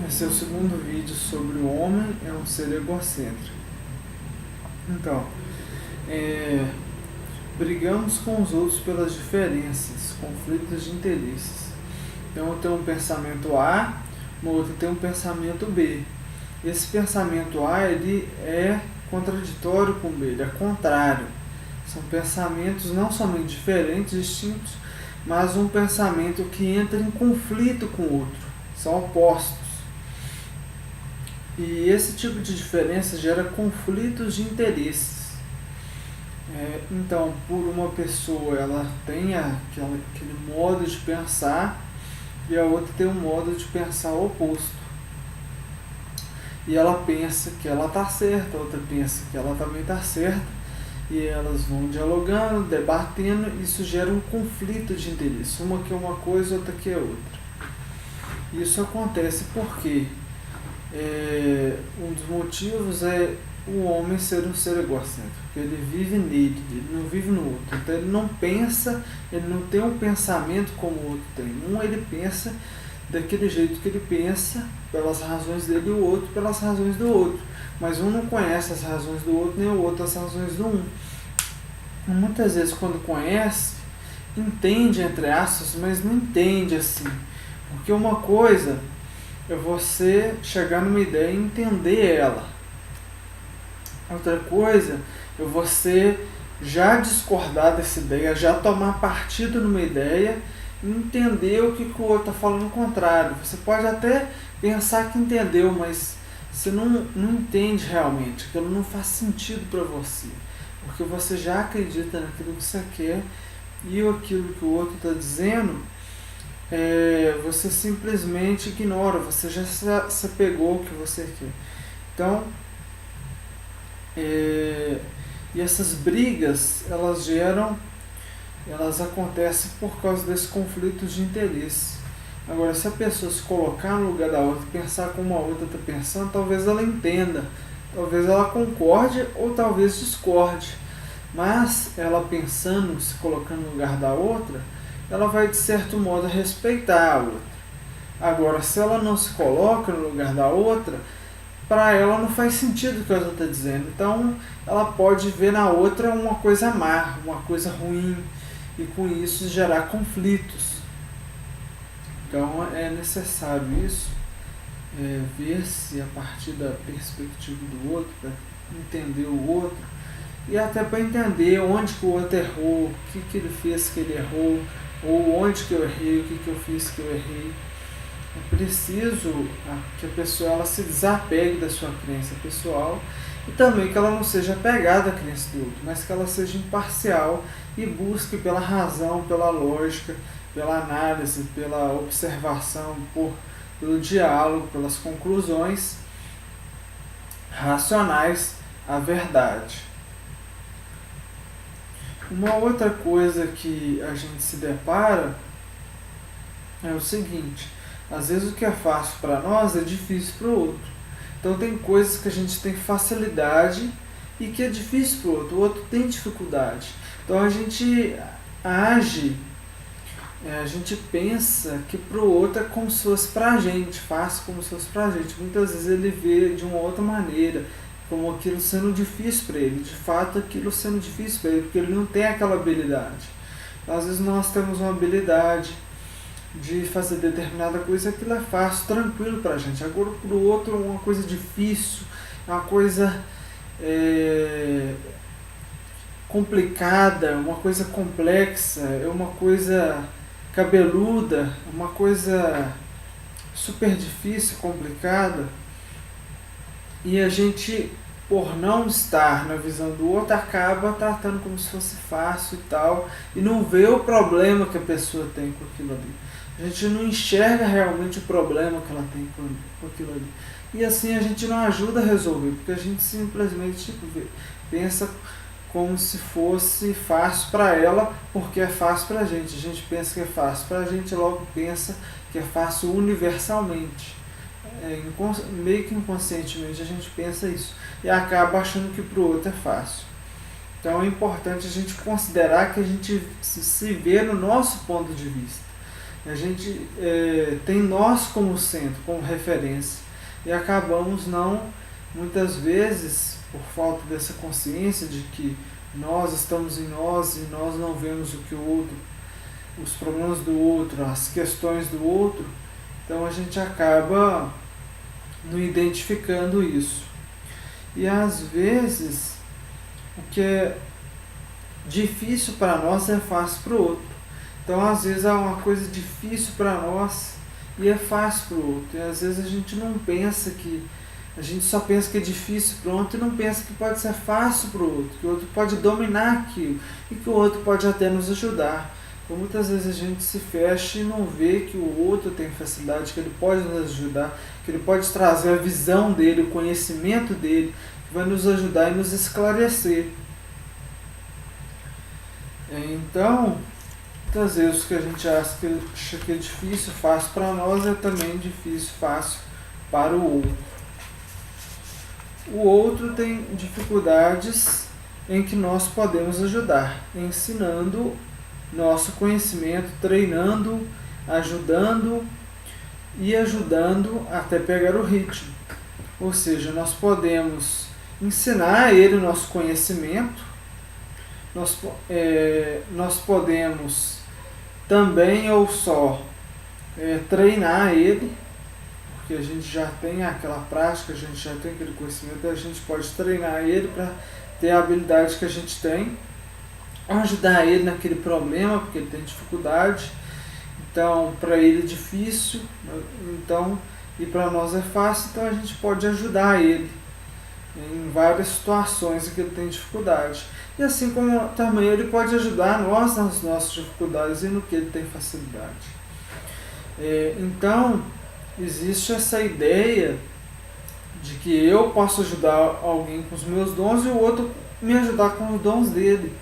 Esse é o segundo vídeo sobre o homem é um ser egocêntrico. Então, brigamos com os outros pelas diferenças, conflitos de interesses. Então eu tenho um pensamento A, o outro tem um pensamento B. Esse pensamento A ele é contraditório com o B, ele é contrário. São pensamentos não somente diferentes, distintos, mas um pensamento que entra em conflito com o outro. São opostos. E esse tipo de diferença gera conflitos de interesses. Então, por uma pessoa, ela tem aquele modo de pensar e a outra tem um modo de pensar oposto. E ela pensa que ela está certa, a outra pensa que ela também está certa, e elas vão dialogando, debatendo, e isso gera um conflito de interesse. Uma quer uma coisa, outra quer outra. Isso acontece porque um dos motivos é o homem ser um ser egocêntrico, porque ele vive nele, ele não vive no outro. Então ele não pensa, ele não tem um pensamento como o outro tem. Ele pensa daquele jeito que ele pensa, pelas razões dele, e o outro pelas razões do outro. Mas um não conhece as razões do outro, nem o outro as razões do um. Muitas vezes quando conhece, entende entre aspas, mas não entende assim. Porque uma coisa é você chegar numa ideia e entender ela. Outra coisa é você já discordar dessa ideia, já tomar partido numa ideia e entender o que o outro está falando o contrário. Você pode até pensar que entendeu, mas você não entende realmente, aquilo não faz sentido para você, porque você já acredita naquilo que você quer e aquilo que o outro está dizendo, você simplesmente ignora, você já se apegou ao que você quer. Então, e essas brigas, elas acontecem por causa desses conflitos de interesse. Agora, se a pessoa se colocar no lugar da outra, pensar como a outra está pensando, talvez ela entenda, talvez ela concorde ou talvez discorde. Mas ela pensando, se colocando no lugar da outra, ela vai de certo modo respeitar a outra. Agora, se ela não se coloca no lugar da outra, para ela não faz sentido o que a outra está dizendo. Então ela pode ver na outra uma coisa má, uma coisa ruim, e com isso gerar conflitos. Então é necessário isso, ver-se a partir da perspectiva do outro, para entender o outro, e até para entender onde que o outro errou, o que ele fez que ele errou, ou onde que eu errei, o que eu fiz que eu errei. É preciso que a pessoa ela se desapegue da sua crença pessoal e também que ela não seja apegada à crença do outro, mas que ela seja imparcial e busque pela razão, pela lógica, pela análise, pela observação, pelo diálogo, pelas conclusões racionais à verdade. Uma outra coisa que a gente se depara é o seguinte: às vezes o que é fácil para nós é difícil para o outro. Então tem coisas que a gente tem facilidade e que é difícil para o outro tem dificuldade. Então a gente age, a gente pensa que para o outro é como se fosse para a gente, fácil como se fosse para a gente. Muitas vezes ele vê de uma outra maneira, como aquilo sendo difícil para ele, de fato aquilo sendo difícil para ele, porque ele não tem aquela habilidade. Então, às vezes nós temos uma habilidade de fazer determinada coisa, aquilo é fácil, tranquilo pra gente. Agora para o outro é uma coisa difícil, é uma coisa complicada, uma coisa complexa, é uma coisa cabeluda, uma coisa super difícil, complicada. E a gente, por não estar na visão do outro, acaba tratando como se fosse fácil e tal, e não vê o problema que a pessoa tem com aquilo ali. A gente não enxerga realmente o problema que ela tem com aquilo ali. E assim a gente não ajuda a resolver, porque a gente simplesmente pensa como se fosse fácil para ela, porque é fácil para a gente. A gente pensa que é fácil para a gente, logo pensa que é fácil universalmente. Meio que inconscientemente a gente pensa isso. E acaba achando que para o outro é fácil. Então é importante a gente considerar que a gente se vê no nosso ponto de vista. A gente tem nós como centro, como referência, e acabamos não, muitas vezes, por falta dessa consciência de que nós estamos em nós e nós não vemos o que o outro, os problemas do outro, as questões do outro, então a gente acaba não identificando isso. E às vezes o que é difícil para nós é fácil para o outro. Então às vezes é uma coisa difícil para nós e é fácil para o outro. E às vezes a gente não pensa que, a gente só pensa que é difícil para o outro e não pensa que pode ser fácil para o outro, que o outro pode dominar aquilo e que o outro pode até nos ajudar. Então muitas vezes a gente se fecha e não vê que o outro tem facilidade, que ele pode nos ajudar, que ele pode trazer a visão dele, o conhecimento dele, que vai nos ajudar e nos esclarecer. Então, muitas vezes o que a gente acha que é difícil, fácil para nós, é também difícil, fácil para o outro. O outro tem dificuldades em que nós podemos ajudar, ensinando nosso conhecimento, treinando, ajudando e ajudando até pegar o ritmo. Ou seja, nós podemos ensinar a ele o nosso conhecimento, nós podemos também ou só treinar ele, porque a gente já tem aquela prática, a gente já tem aquele conhecimento, a gente pode treinar ele para ter a habilidade que a gente tem, ajudar ele naquele problema, porque ele tem dificuldade, então para ele é difícil, então, e para nós é fácil, então a gente pode ajudar ele em várias situações em que ele tem dificuldade. E assim como também ele pode ajudar nós nas nossas dificuldades e no que ele tem facilidade. Então, existe essa ideia de que eu posso ajudar alguém com os meus dons e o outro me ajudar com os dons dele.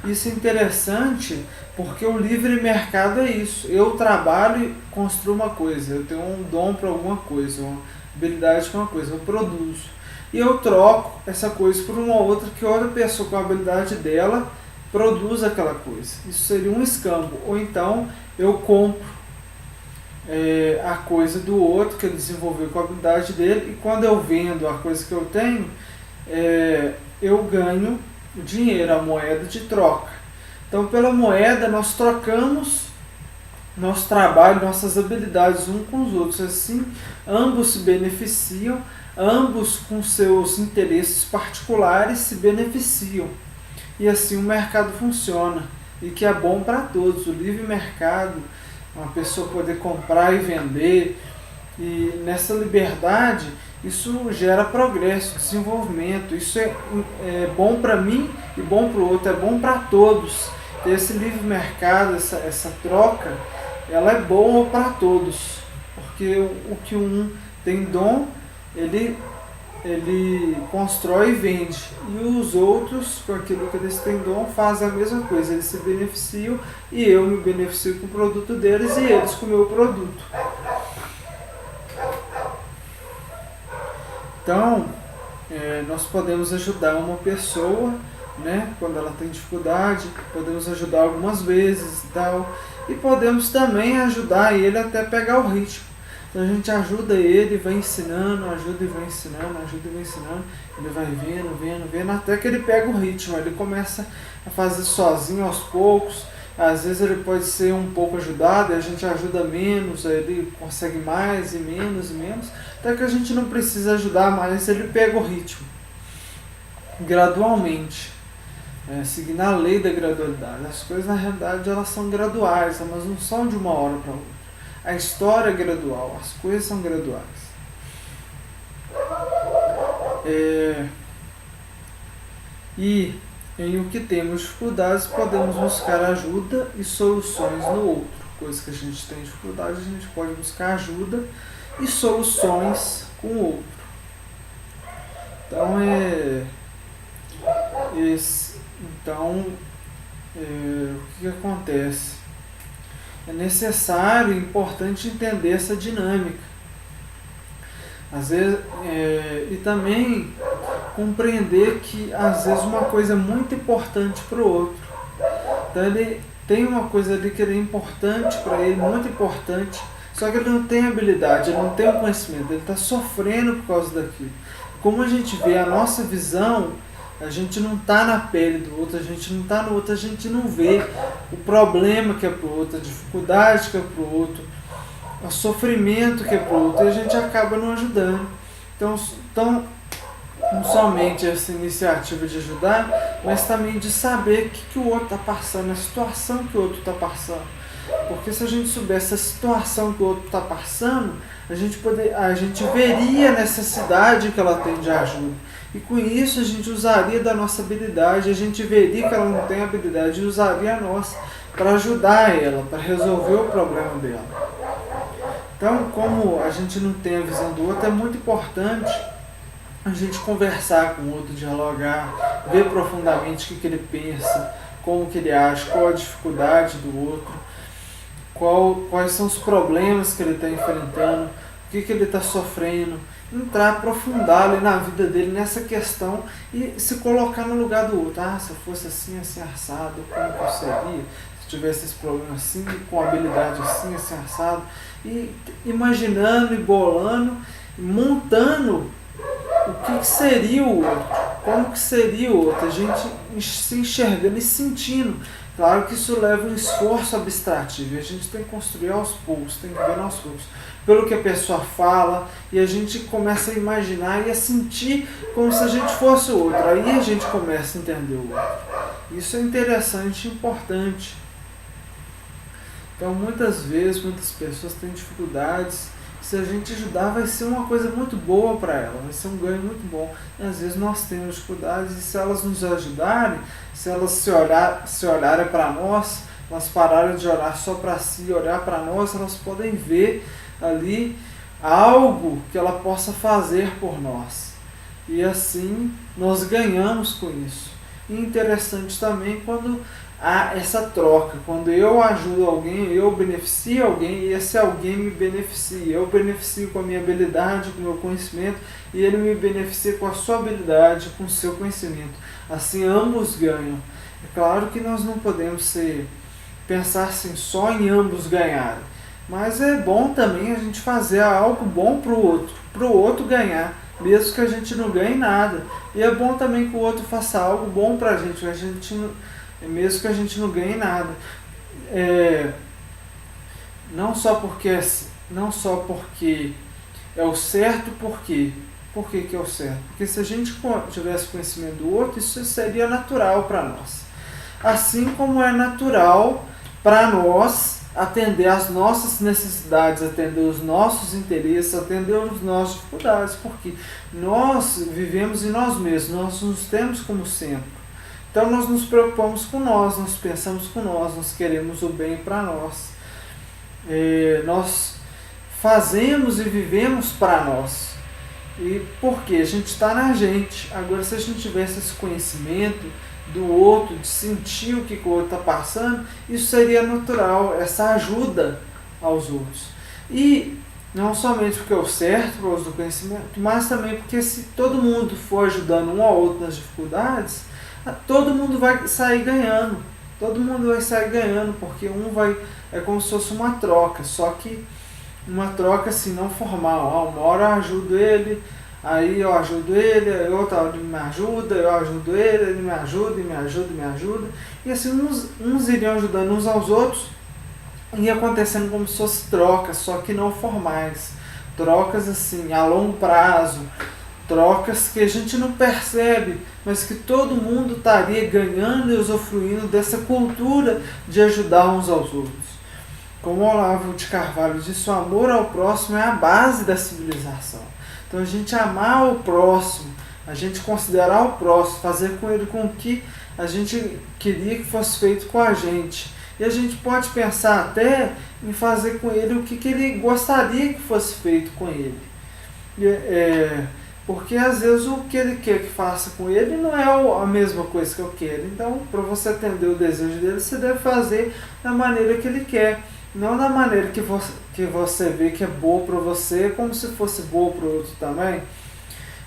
Isso é interessante porque o livre mercado é isso. Eu trabalho e construo uma coisa, eu tenho um dom para alguma coisa, uma habilidade para uma coisa, eu produzo. E eu troco essa coisa por uma outra, que outra pessoa com a habilidade dela produz aquela coisa. Isso seria um escambo. Ou então eu compro a coisa do outro que ele desenvolveu com a habilidade dele, e quando eu vendo a coisa que eu tenho, eu ganho o dinheiro, a moeda de troca. Então pela moeda nós trocamos nosso trabalho, nossas habilidades uns com os outros. Assim ambos se beneficiam, ambos com seus interesses particulares se beneficiam. E assim o mercado funciona, e que é bom para todos. O livre mercado, uma pessoa poder comprar e vender, e nessa liberdade isso gera progresso, desenvolvimento. Isso é bom para mim e bom para o outro, é bom para todos. Esse livre mercado, essa troca, ela é boa para todos, porque o que um tem dom, ele constrói e vende, e os outros, com aquilo que eles têm dom, fazem a mesma coisa, eles se beneficiam, e eu me beneficio com o produto deles, e eles com o meu produto. Então, nós podemos ajudar uma pessoa, né, quando ela tem dificuldade, podemos ajudar algumas vezes e tal, e podemos também ajudar ele até pegar o ritmo. Então a gente ajuda ele, vai ensinando, ajuda e vai ensinando, ajuda e vai ensinando, ele vai vendo, até que ele pega o ritmo, ele começa a fazer sozinho aos poucos. Às vezes ele pode ser um pouco ajudado, e a gente ajuda menos, aí ele consegue mais e menos, até que a gente não precisa ajudar mais, ele pega o ritmo, gradualmente, seguindo a lei da gradualidade. As coisas na realidade elas são graduais, elas não são de uma hora para outra. A história é gradual, as coisas são graduais. E em o que temos dificuldades, podemos buscar ajuda e soluções no outro. Coisas que a gente tem dificuldade, a gente pode buscar ajuda e soluções com o outro. Então, o que acontece? É necessário e importante entender essa dinâmica. Às vezes, e também compreender que às vezes uma coisa é muito importante para o outro. Então tem uma coisa ali que é importante para ele, muito importante, só que ele não tem habilidade, ele não tem o conhecimento, ele está sofrendo por causa daquilo. Como a gente vê a nossa visão, a gente não está na pele do outro, a gente não está no outro, a gente não vê o problema que é para o outro, a dificuldade que é para o outro, o sofrimento que é para o outro, e a gente acaba não ajudando. Então, não somente essa iniciativa de ajudar, mas também de saber o que o outro está passando, a situação que o outro está passando. Porque se a gente soubesse a situação que o outro está passando, a gente veria a necessidade que ela tem de ajuda. E com isso a gente usaria da nossa habilidade, a gente veria que ela não tem habilidade e usaria a nossa para ajudar ela, para resolver o problema dela. Então, como a gente não tem a visão do outro, é muito importante a gente conversar com o outro, dialogar, ver profundamente o que ele pensa, como que ele age, qual a dificuldade do outro, quais são os problemas que ele está enfrentando, o que ele está sofrendo, entrar, aprofundar ali na vida dele nessa questão e se colocar no lugar do outro. Se eu fosse assim, assim, assado, como que eu seria? Se tivesse esse problema assim, com habilidade assim, assim, assado. E imaginando e bolando, montando o que seria o outro, como que seria o outro, a gente se enxergando e sentindo. Claro que isso leva um esforço abstrativo, e a gente tem que construir aos poucos, tem que ver aos poucos, pelo que a pessoa fala, e a gente começa a imaginar e a sentir como se a gente fosse o outro, aí a gente começa a entender o outro. Isso é interessante e importante. Então muitas vezes, muitas pessoas têm dificuldades. Se a gente ajudar, vai ser uma coisa muito boa para ela, vai ser um ganho muito bom. E às vezes nós temos dificuldades, e se elas nos ajudarem, se elas se olharem para nós, elas pararem de olhar só para si, olhar para nós, elas podem ver ali algo que ela possa fazer por nós. E assim nós ganhamos com isso. E interessante também quando há essa troca, quando eu ajudo alguém, eu beneficio alguém e esse alguém me beneficia. Eu beneficio com a minha habilidade, com o meu conhecimento, e ele me beneficia com a sua habilidade, com o seu conhecimento. Assim ambos ganham. É claro que nós não podemos pensar assim, só em ambos ganharem, mas é bom também a gente fazer algo bom para o outro ganhar, mesmo que a gente não ganhe nada. E é bom também que o outro faça algo bom para a gente mesmo que a gente não ganhe nada. Não só porque é o certo, por quê? Por que é o certo? Porque se a gente tivesse conhecimento do outro, isso seria natural para nós. Assim como é natural para nós atender às nossas necessidades, atender os nossos interesses, atender as nossas dificuldades, porque nós vivemos em nós mesmos, nós nos temos como centro. Então nós nos preocupamos com nós pensamos com nós queremos o bem para nós. Nós fazemos e vivemos para nós. E por quê? A gente está na gente. Agora, se a gente tivesse esse conhecimento do outro, de sentir o que o outro está passando, isso seria natural, essa ajuda aos outros. E não somente porque é o certo, por causa do conhecimento, mas também porque se todo mundo for ajudando um ao outro nas dificuldades, todo mundo vai sair ganhando. Todo mundo vai sair ganhando, porque é como se fosse uma troca, só que uma troca assim, não formal. Uma hora eu ajudo ele, aí eu ajudo ele, aí outra hora ele me ajuda, eu ajudo ele me ajuda, e me ajuda, e me ajuda. E assim, uns iriam ajudando uns aos outros, e acontecendo como se fosse trocas, só que não formais. Trocas assim, a longo prazo, trocas que a gente não percebe, mas que todo mundo estaria ganhando e usufruindo dessa cultura de ajudar uns aos outros. Como o Olavo de Carvalho disse, o amor ao próximo é a base da civilização. Então a gente amar o próximo, a gente considerar o próximo, fazer com ele com o que a gente queria que fosse feito com a gente. E a gente pode pensar até em fazer com ele o que ele gostaria que fosse feito com ele. Porque às vezes o que ele quer que faça com ele não é a mesma coisa que eu quero. Então, para você atender o desejo dele, você deve fazer da maneira que ele quer. Não da maneira que você vê que é boa para você, como se fosse boa para o outro também.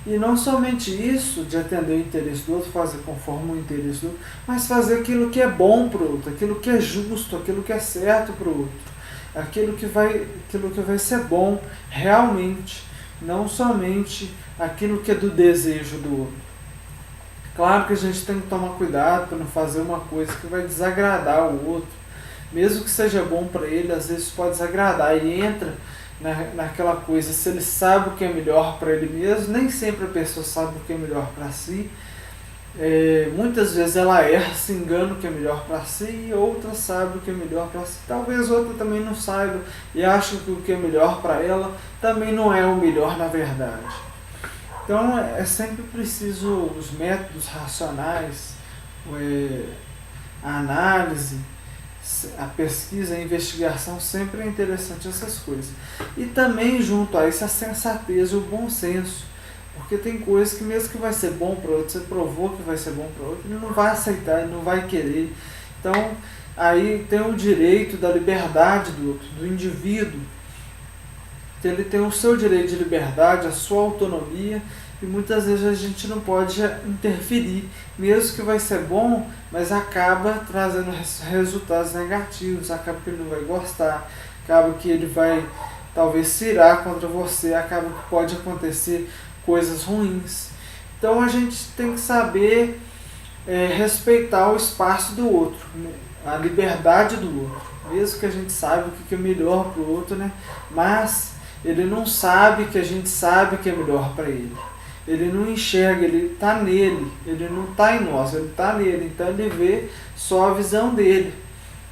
E não somente isso, de atender o interesse do outro, fazer conforme o interesse do outro, mas fazer aquilo que é bom para o outro, aquilo que é justo, aquilo que é certo para o outro, aquilo que vai ser bom realmente, não somente aquilo que é do desejo do outro. Claro que a gente tem que tomar cuidado para não fazer uma coisa que vai desagradar o outro, mesmo que seja bom para ele, às vezes pode desagradar e entra naquela coisa, se ele sabe o que é melhor para ele mesmo, nem sempre a pessoa sabe o que é melhor para si. Muitas vezes ela erra, se engana o que é melhor para si, e outra sabe o que é melhor para si. Talvez outra também não saiba e acha que o que é melhor para ela também não é o melhor na verdade. Então é sempre preciso os métodos racionais, a análise, a pesquisa, a investigação, sempre é interessante essas coisas. E também junto a isso a sensatez e o bom senso. Porque tem coisas que mesmo que vai ser bom para outro, você provou que vai ser bom para outro, ele não vai aceitar, ele não vai querer. Então aí tem o direito da liberdade do outro, do indivíduo. Ele tem o seu direito de liberdade, a sua autonomia, e muitas vezes a gente não pode interferir, mesmo que vai ser bom, mas acaba trazendo resultados negativos, acaba que ele não vai gostar, acaba que ele vai talvez se irar contra você, acaba que pode acontecer coisas ruins. Então a gente tem que saber respeitar o espaço do outro, né? A liberdade do outro, mesmo que a gente saiba o que é melhor para o outro, né? Mas ele não sabe que a gente sabe que é melhor para ele. Ele não enxerga, ele está nele, ele não está em nós, ele está nele. Então ele vê só a visão dele.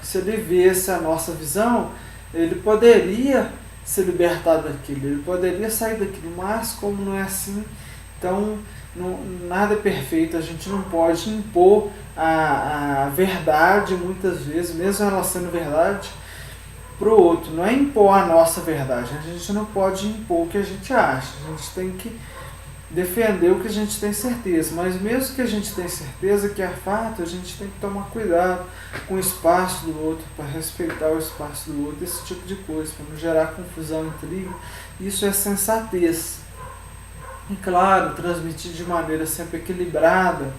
Se ele visse a nossa visão, ele poderia se libertar daquilo, ele poderia sair daquilo, mas como não é assim, então nada é perfeito, a gente não pode impor a verdade muitas vezes, mesmo ela sendo verdade, para o outro. Não é impor a nossa verdade, a gente não pode impor o que a gente acha, a gente tem que defender o que a gente tem certeza, mas mesmo que a gente tenha certeza que é fato, a gente tem que tomar cuidado com o espaço do outro, para respeitar o espaço do outro, esse tipo de coisa, para não gerar confusão, intriga. Isso é sensatez. E claro, transmitir de maneira sempre equilibrada,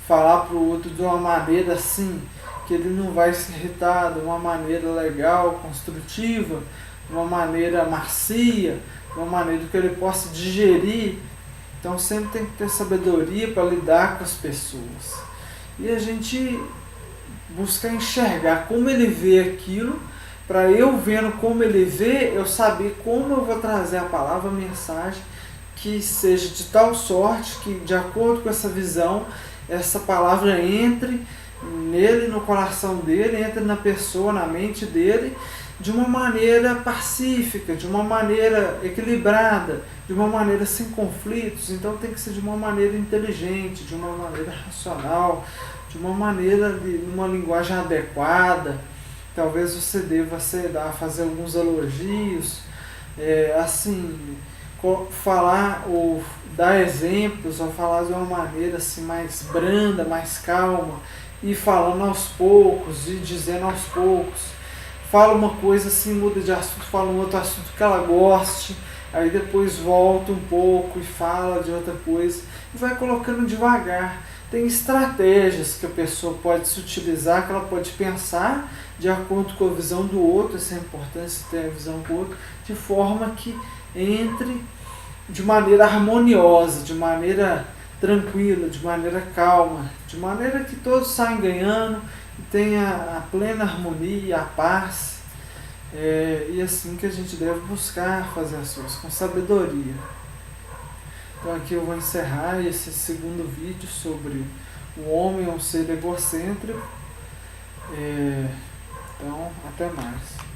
falar para o outro de uma maneira assim, que ele não vai se irritar, de uma maneira legal, construtiva, de uma maneira macia, de uma maneira que ele possa digerir. Então sempre tem que ter sabedoria para lidar com as pessoas. E a gente buscar enxergar como ele vê aquilo, para eu vendo como ele vê, eu saber como eu vou trazer a palavra, a mensagem, que seja de tal sorte que, de acordo com essa visão, essa palavra entre nele, no coração dele, entre na pessoa, na mente dele, de uma maneira pacífica, de uma maneira equilibrada, de uma maneira sem conflitos. Então tem que ser de uma maneira inteligente, de uma maneira racional, de uma maneira, numa linguagem adequada. Talvez você deva fazer alguns elogios, falar ou dar exemplos, ou falar de uma maneira assim, mais branda, mais calma, e falando aos poucos, e dizendo aos poucos. Fala uma coisa assim, muda de assunto, fala um outro assunto que ela goste, aí depois volta um pouco e fala de outra coisa, e vai colocando devagar. Tem estratégias que a pessoa pode se utilizar, que ela pode pensar de acordo com a visão do outro, essa é a importância de ter a visão do outro, de forma que entre de maneira harmoniosa, de maneira tranquila, de maneira calma, de maneira que todos saiam ganhando, e tenha a plena harmonia, a paz, e assim que a gente deve buscar fazer as coisas, com sabedoria. Então aqui eu vou encerrar esse segundo vídeo sobre o homem é um ser egocêntrico. Então, até mais.